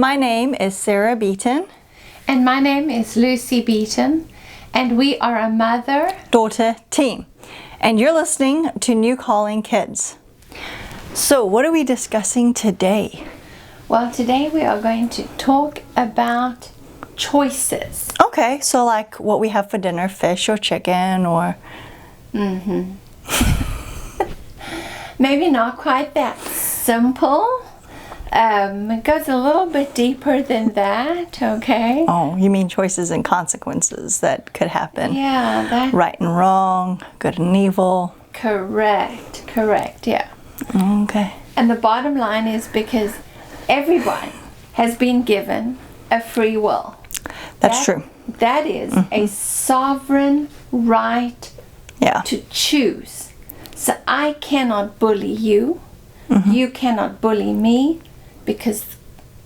My name is Sarah Beaton. And my name is Lucy Beaton. And we are a mother-daughter team. And you're listening to New Calling Kids. So what are we discussing today? Well, today we are going to talk about choices. Okay, so like what we have for dinner, fish or chicken or... Maybe not quite that simple. It goes a little bit deeper than that, okay? Oh, you mean choices and consequences that could happen? Yeah, that... Right and wrong, good and evil. Correct, yeah. Okay. And the bottom line is because everyone has been given a free will. That's true. That is a sovereign right to choose. So I cannot bully you. You cannot bully me, because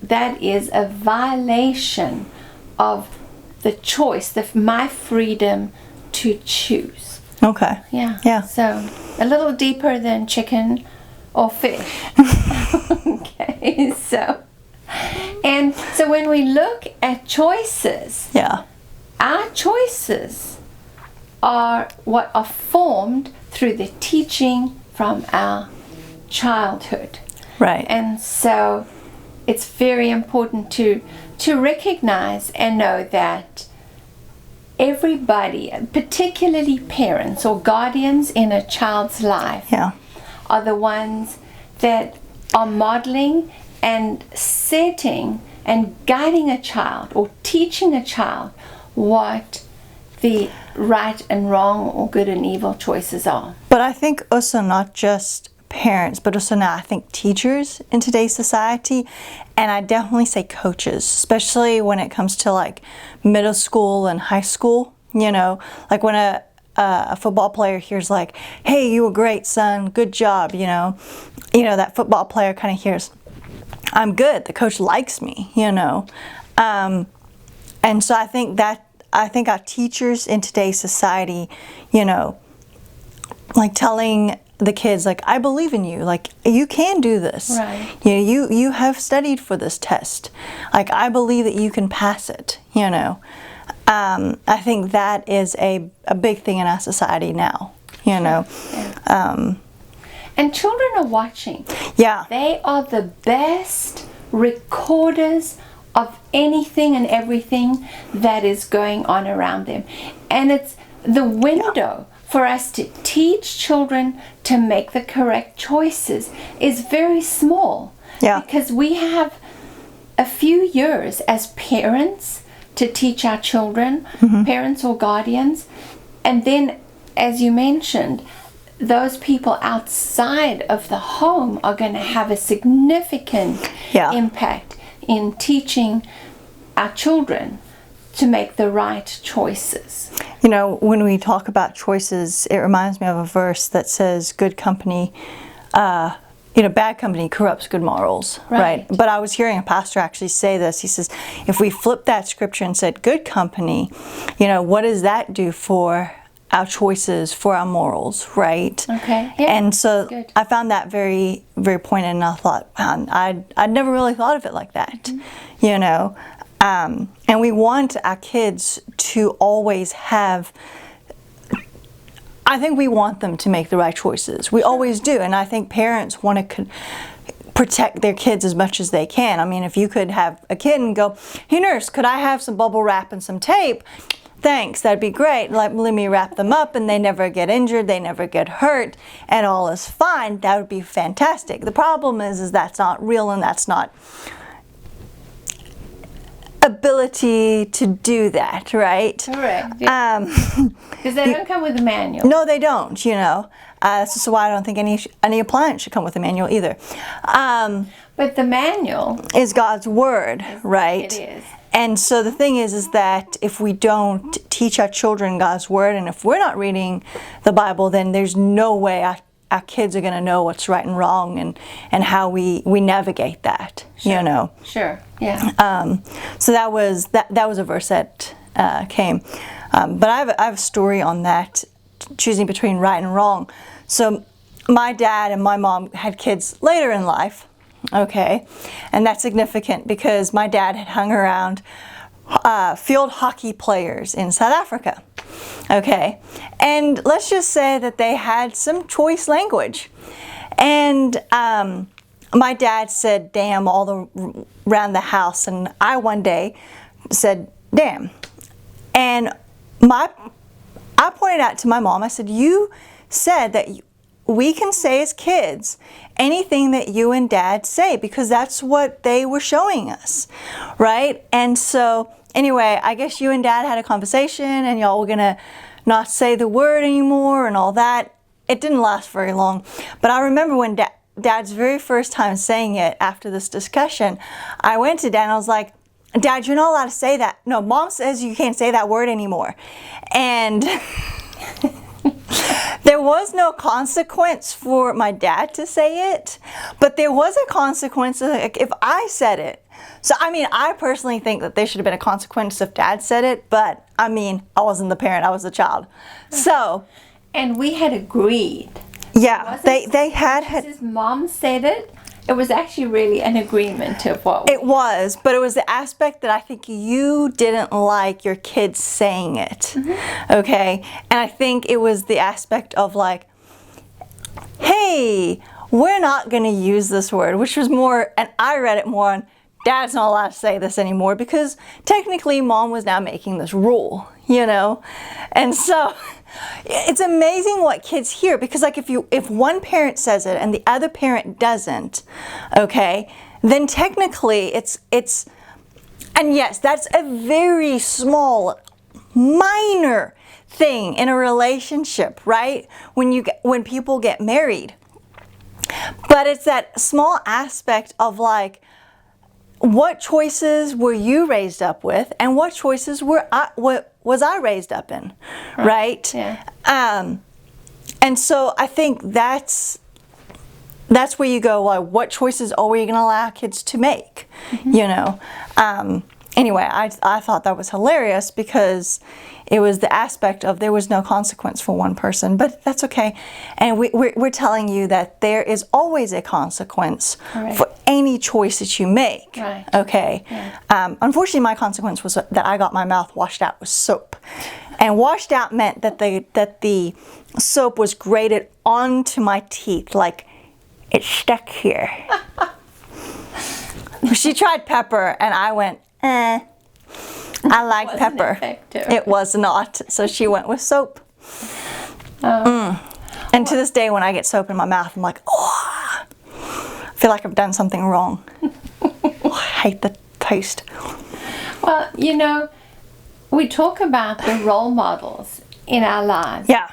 that is a violation of the choice, my freedom to choose. Okay. Yeah. So a little deeper than chicken or fish. Okay. So when we look at choices, our choices are what are formed through the teaching from our childhood. Right. And so it's very important to recognize and know that everybody, particularly parents or guardians in a child's life, are the ones that are modeling and setting and guiding a child or teaching a child what the right and wrong or good and evil choices are. But I think also not just parents, but also now I think teachers in today's society, and I definitely say coaches, especially when it comes to like middle school and high school. You know, like when a football player hears like, "Hey, you were great, son, good job," you know, that football player kind of hears, "I'm good, the coach likes me," you know. And so I think our teachers in today's society, you know, like telling the kids, like, "I believe in you, like, you can do this. Right. You have studied for this test. Like, I believe that you can pass it," you know. I think that is a big thing in our society now, you know. Yeah. And children are watching. Yeah. They are the best recorders of anything and everything that is going on around them. And it's the window for us to teach children to make the correct choices is very small. Yeah. Because we have a few years as parents to teach our children, parents or guardians. And then, as you mentioned, those people outside of the home are going to have a significant impact in teaching our children to make the right choices. You know, when we talk about choices, it reminds me of a verse that says, "Good company, bad company corrupts good morals." Right? But I was hearing a pastor actually say this. He says, if we flip that scripture and said good company, you know, what does that do for our choices, for our morals, right? Okay. Yeah, and so good. I found that very, very poignant, and I thought, man, I'd never really thought of it like that, you know. And we want our kids to always have, I think we want them to make the right choices. We always do. And I think parents want to protect their kids as much as they can. I mean, if you could have a kid and go, "Hey nurse, could I have some bubble wrap and some tape?" "Thanks, that'd be great. Let me wrap them up," and they never get injured, they never get hurt, and all is fine. That would be fantastic. The problem is that's not real, and that's not ability to do that, right? Correct. Because they don't come with a manual. No, they don't, you know. This is why I don't think any appliance should come with a manual either. But the manual is God's word, right? It is. And so the thing is that if we don't teach our children God's word, and if we're not reading the Bible, then there's no way our kids are going to know what's right and wrong, and how we navigate that, you know. Sure. Yeah. So that was a verse that came. But I have a story on that, choosing between right and wrong. So my dad and my mom had kids later in life, okay? And that's significant because my dad had hung around field hockey players in South Africa, okay? And let's just say that they had some choice language. And my dad said damn all around the house, and I one day said damn. And I pointed out to my mom, I said, you said that we can say as kids anything that you and dad say because that's what they were showing us, right? And so anyway, I guess you and dad had a conversation and y'all were gonna not say the word anymore and all that. It didn't last very long, but I remember when Dad's very first time saying it after this discussion, I went to Dad and I was like, Dad, you're not allowed to say that. No, Mom says you can't say that word anymore. And there was no consequence for my dad to say it, but there was a consequence if I said it. So, I mean, I personally think that there should have been a consequence if Dad said it, but I mean, I wasn't the parent, I was the child. So. And we had agreed. Yeah, they had. His mom said it. It was actually really an agreement of what it was, but it was the aspect that I think you didn't like your kids saying it, okay? And I think it was the aspect of like, hey, we're not going to use this word, which was more, and I read it more on, Dad's not allowed to say this anymore because technically Mom was now making this rule, you know? And so it's amazing what kids hear because like if one parent says it and the other parent doesn't, okay, then technically it's and yes, that's a very small, minor thing in a relationship, right? When people get married. But it's that small aspect of like, what choices were you raised up with and what choices was I raised up in, right? Yeah. And so I think that's where you go, well, what choices are we going to allow kids to make, you know? Anyway, I thought that was hilarious because it was the aspect of there was no consequence for one person, but that's okay. And we're telling you that there is always a consequence for any choice that you make, okay? Yeah. Unfortunately, my consequence was that I got my mouth washed out with soap. And washed out meant that the soap was grated onto my teeth, like it stuck here. She tried pepper, and I went, I like pepper. Effective. It was not. So she went with soap. And to this day, when I get soap in my mouth, I'm like, oh, I feel like I've done something wrong. Oh, I hate the taste. Well, you know, we talk about the role models in our lives. Yeah.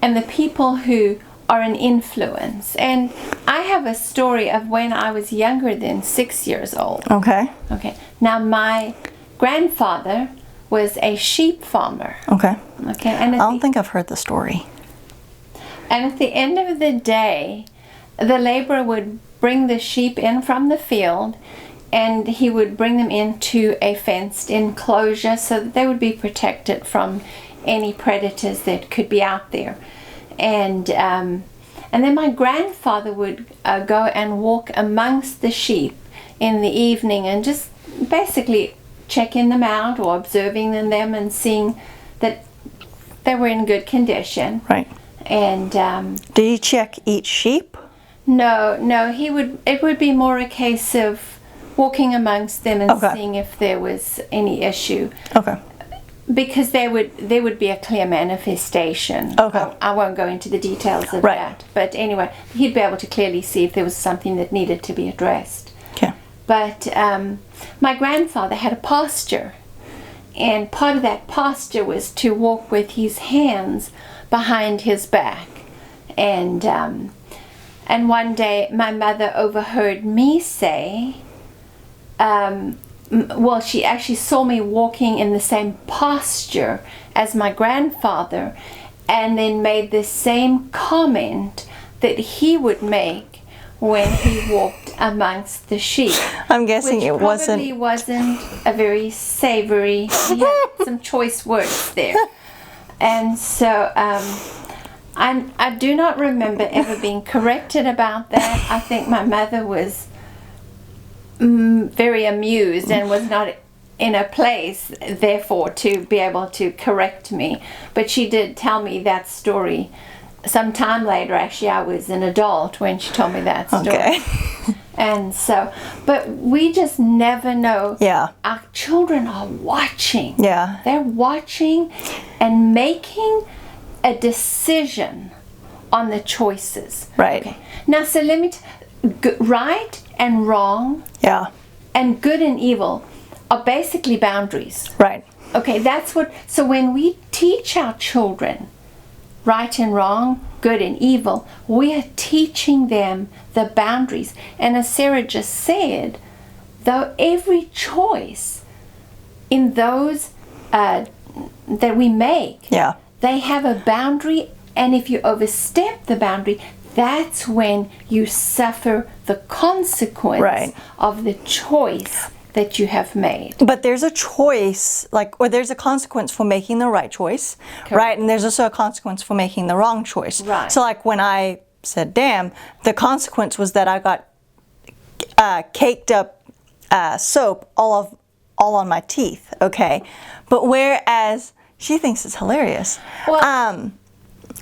And the people who are an influence. And I have a story of when I was younger than 6 years old. Okay. Okay. Now, my grandfather was a sheep farmer. Okay. Okay. And I don't think I've heard the story. And at the end of the day, the laborer would bring the sheep in from the field, and he would bring them into a fenced enclosure so that they would be protected from any predators that could be out there. And then my grandfather would go and walk amongst the sheep in the evening and just basically checking them out or observing them and seeing that they were in good condition. Right. And did he check each sheep? No, he would. It would be more a case of walking amongst them and seeing if there was any issue. Okay. Because there would be a clear manifestation. Okay. I won't go into the details of that. But anyway, he'd be able to clearly see if there was something that needed to be addressed. Okay. But my grandfather had a pasture, and part of that pasture was to walk with his hands behind his back. And one day my mother overheard me say, well, she actually saw me walking in the same posture as my grandfather, and then made the same comment that he would make when he walked amongst the sheep. I'm guessing it probably wasn't a very savory. He had some choice words there. And so I do not remember ever being corrected about that. I think my mother was very amused and was not in a place, therefore, to be able to correct me. But she did tell me that story some time later. Actually, I was an adult when she told me that story. Okay. And so, but we just never know. Yeah. Our children are watching. Yeah. They're watching and making a decision on the choices. Right. Okay. Now, so let me, right and wrong Yeah. and good and evil are basically boundaries. Right. Okay, that's what, so when we teach our children right and wrong, good and evil, we are teaching them the boundaries. And as Sarah just said, though every choice in those that we make, Yeah. they have a boundary, and if you overstep the boundary, that's when you suffer the consequence Right. of the choice that you have made. But there's a choice, or there's a consequence for making the right choice, right? And there's also a consequence for making the wrong choice. Right. So like when I said, damn, the consequence was that I got caked up soap all on my teeth, okay? But whereas she thinks it's hilarious. Well,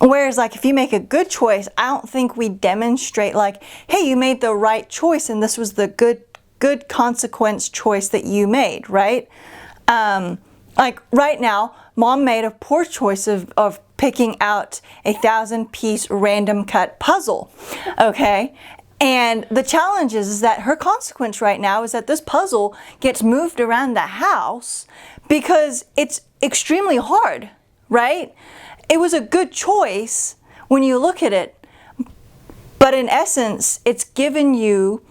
Whereas, like, if you make a good choice, I don't think we demonstrate, like, hey, you made the right choice and this was the good consequence choice that you made, right? Like, right now, Mom made a poor choice of picking out a 1,000-piece random cut puzzle, okay? And the challenge is that her consequence right now is that this puzzle gets moved around the house because it's extremely hard, right? It was a good choice when you look at it, but in essence, it's given you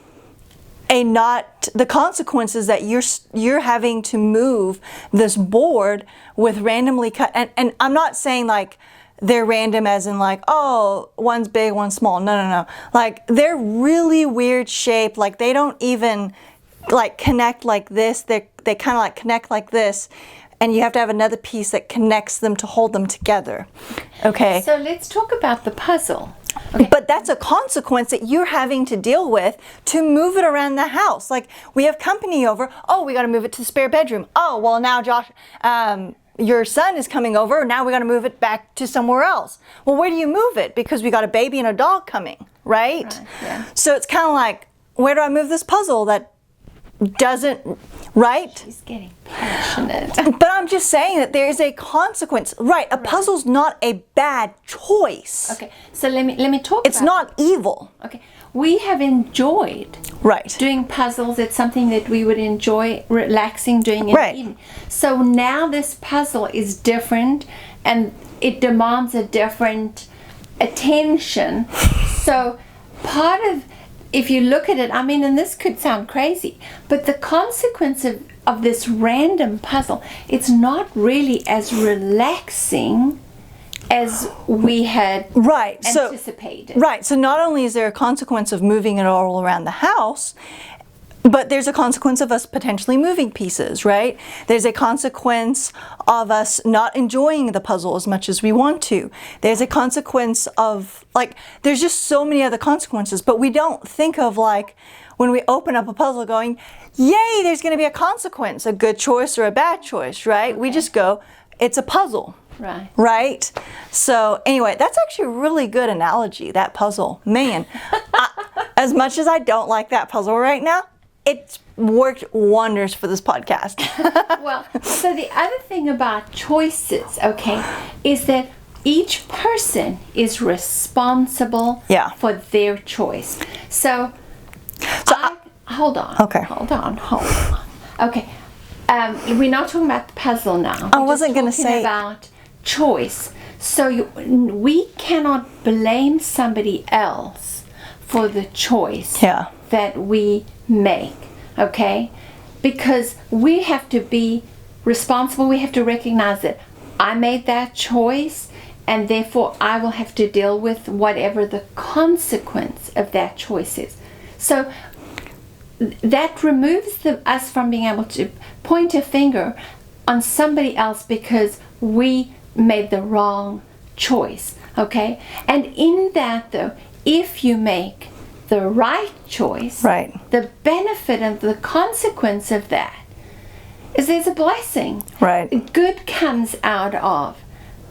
the consequences that you're having to move this board with randomly cut. And I'm not saying like they're random as in like, oh, one's big, one's small. No. Like they're really weird shape. Like they don't even like connect like this. They kind of like connect like this. And you have to have another piece that connects them to hold them together. Okay. so let's talk about the puzzle. Okay. But that's a consequence that you're having to deal with to move it around the house. Like we have company over. Oh, we got to move it to the spare bedroom. Oh, well now Josh, your son is coming over. Now we got to move it back to somewhere else. Well, where do you move it? Because we got a baby and a dog coming, right? Yeah. So it's kind of like, where do I move this puzzle that doesn't, right? She's getting passionate. But I'm just saying that there is a consequence. Right, a puzzle's not a bad choice. Okay, so let me talk It's about not evil. Okay, we have enjoyed Right. doing puzzles. It's something that we would enjoy relaxing doing in Right. the evening. So now this puzzle is different and it demands a different attention. So part of, if you look at it, I mean, and this could sound crazy, but the consequence of this random puzzle, it's not really as relaxing as we had Right. anticipated. Right. So not only is there a consequence of moving it all around the house, but there's a consequence of us potentially moving pieces, right? There's a consequence of us not enjoying the puzzle as much as we want to. There's a consequence of, like, there's just so many other consequences, but we don't think of, like, when we open up a puzzle going, yay, there's going to be a consequence, a good choice or a bad choice, right? We just go, it's a puzzle. Right. Right? So anyway, that's actually a really good analogy, that puzzle. Man, as much as I don't like that puzzle right now, it's worked wonders for this podcast. Well, so the other thing about choices, okay, is that each person is responsible for their choice. So hold on. Okay. Hold on. Okay. We're not talking about the puzzle now. I wasn't going to say about choice. So we cannot blame somebody else for the choice that we make, okay? Because we have to be responsible. We have to recognize that I made that choice and therefore I will have to deal with whatever the consequence of that choice is. So that removes us from being able to point a finger on somebody else because we made the wrong choice. Okay? And in that, though, if you make the right choice, Right. the benefit and the consequence of that is there's a blessing. Right. Good comes out of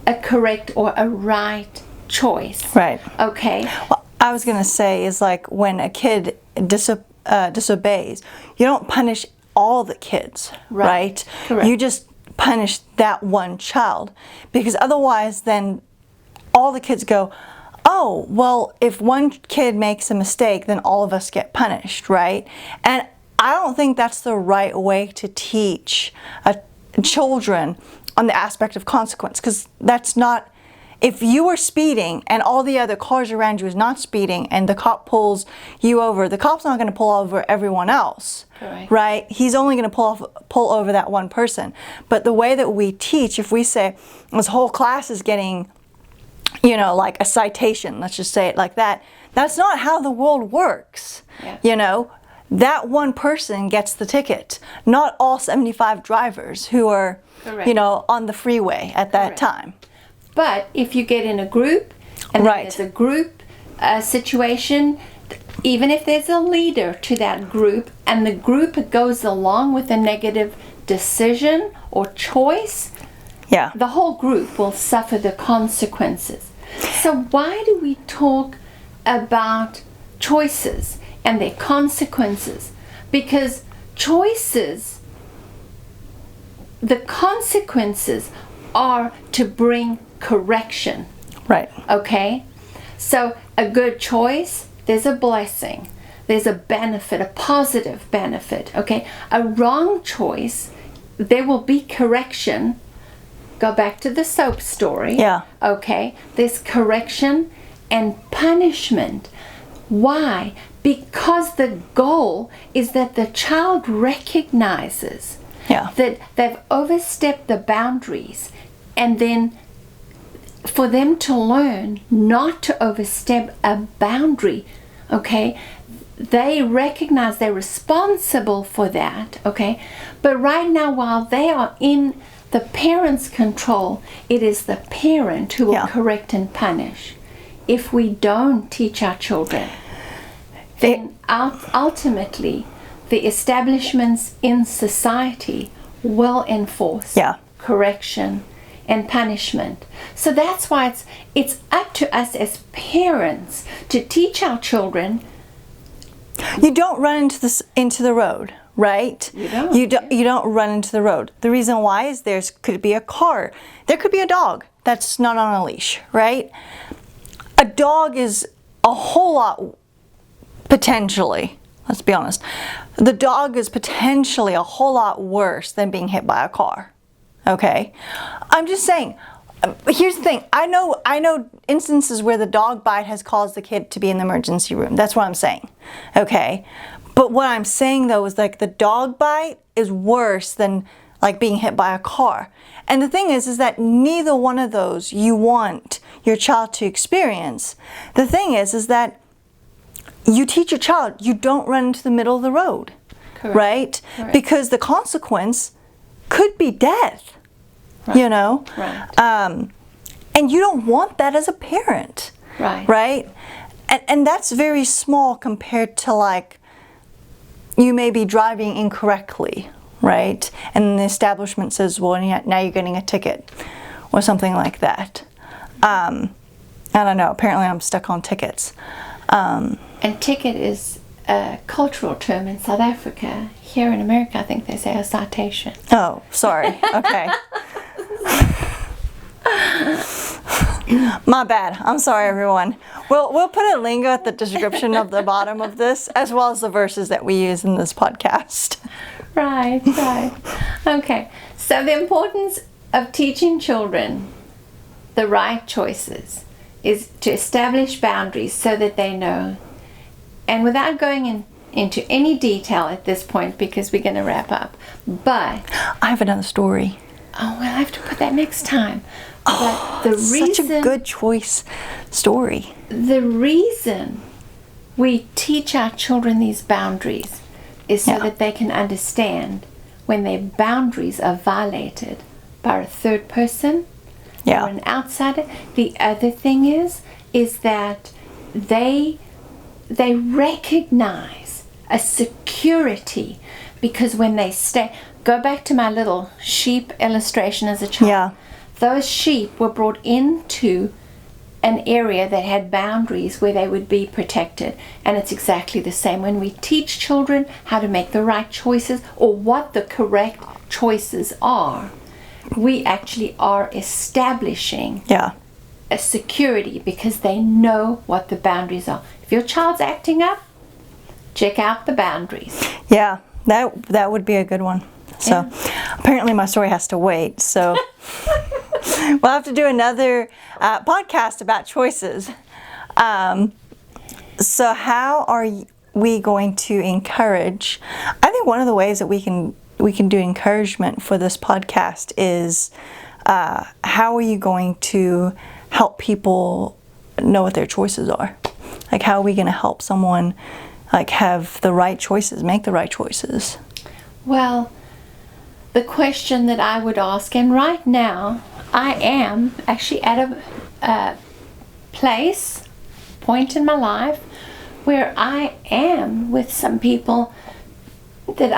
a correct or a right choice. Right. Okay? Well, I was going to say is like when a kid disobeys, you don't punish all the kids, right? Correct. You just punish that one child, because otherwise then all the kids go, oh, well, if one kid makes a mistake, then all of us get punished, right? And I don't think that's the right way to teach children on the aspect of consequence, because that's not. If you were speeding and all the other cars around you is not speeding and the cop pulls you over, the cop's not going to pull over everyone else, Correct. right? He's only going to pull over that one person. But the way that we teach, if we say this whole class is getting, like a citation, let's just say it like that, that's not how the world works. Yeah. That one person gets the ticket, not all 75 drivers who are, Correct. on the freeway at that time. But if you get in a group, and Right. there's a group situation, even if there's a leader to that group, and the group goes along with a negative decision or choice, Yeah. the whole group will suffer the consequences. So why do we talk about choices and their consequences? Because choices, the consequences are to bring correction. Right. Okay? So a good choice, there's a blessing. There's a benefit, a positive benefit. Okay? A wrong choice, there will be correction. Go back to the soap story. Yeah. Okay? There's correction and punishment. Why? Because the goal is that the child recognizes that they've overstepped the boundaries, and then for them to learn not to overstep a boundary, okay, they recognize they're responsible for that, okay, but right now while they are in the parent's control, it is the parent who will correct and punish. If we don't teach our children, then ultimately the establishments in society will enforce correction and punishment. So that's why it's up to us as parents to teach our children. You don't run into the road, right? You don't run into the road. The reason why is there could be a car. There could be a dog that's not on a leash, right? A dog is a whole lot, potentially, let's be honest. The dog is potentially a whole lot worse than being hit by a car. Okay? I'm just saying, here's the thing. I know instances where the dog bite has caused the kid to be in the emergency room. That's what I'm saying. Okay? But what I'm saying though is like the dog bite is worse than like being hit by a car. And the thing is that neither one of those you want your child to experience. The thing is that you teach your child you don't run into the middle of the road. Correct. Right? Correct. Because the consequence could be death. Right. Right. And you don't want that as a parent. Right. Right? And that's very small compared to like you may be driving incorrectly, right? And the establishment says, well, now you're getting a ticket or something like that. I don't know. Apparently I'm stuck on tickets. And ticket is a cultural term in South Africa. Here in America, I think they say a citation. Oh, sorry. Okay. My bad. I'm sorry, everyone. We'll put a link at the description of the bottom of this, as well as the verses that we use in this podcast. Right, right. Okay. So the importance of teaching children the right choices is to establish boundaries so that they know. And without going into any detail at this point, because we're going to wrap up, but I have another story. Oh, well, I have to put that next time. But the reason, such a good choice story. The reason we teach our children these boundaries is so that they can understand when their boundaries are violated by a third person, Yeah. or an outsider. The other thing is that they recognize a security, because when they go back to my little sheep illustration as a child. Yeah. Those sheep were brought into an area that had boundaries where they would be protected. And it's exactly the same when we teach children how to make the right choices, or what the correct choices are. We actually are establishing a security, because they know what the boundaries are. If your child's acting up, check out the boundaries. Yeah, that would be a good one. So apparently my story has to wait. So we'll have to do another podcast about choices. So how are we going to encourage? I think one of the ways that we can do encouragement for this podcast is how are you going to help people know what their choices are? Like, how are we going to help someone like have the right choices, make the right choices? Well, the question that I would ask, and right now I am actually at a point in my life where I am with some people that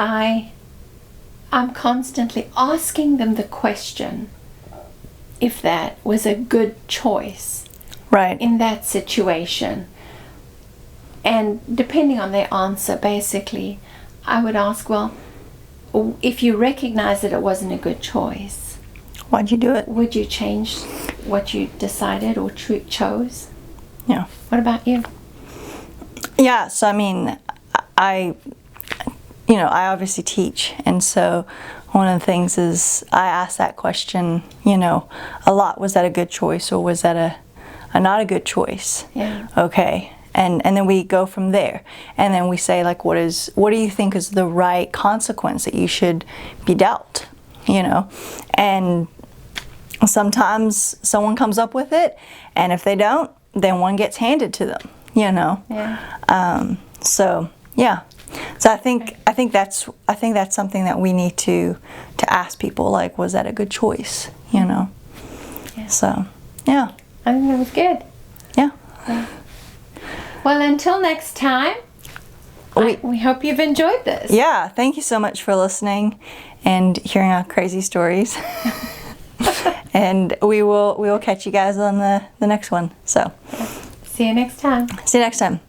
I'm constantly asking them the question if that was a good choice in that situation. And depending on their answer, basically, I would ask, well, if you recognize that it wasn't a good choice, why'd you do it? Would you change what you decided or chose? Yeah. What about you? Yeah, so I mean, I obviously teach, and so one of the things is I ask that question, a lot. Was that a good choice, or was that a not a good choice? Yeah. Okay. And then we go from there, and then we say, like, what do you think is the right consequence that you should be dealt? And sometimes someone comes up with it, and if they don't, then one gets handed to them. Yeah. So yeah. So I think that's something that we need to ask people, like, was that a good choice? Yeah. So yeah. I think that was good. Yeah. Well, until next time, we hope you've enjoyed this. Yeah, thank you so much for listening and hearing our crazy stories. And we will catch you guys on the next one. So see you next time. See you next time.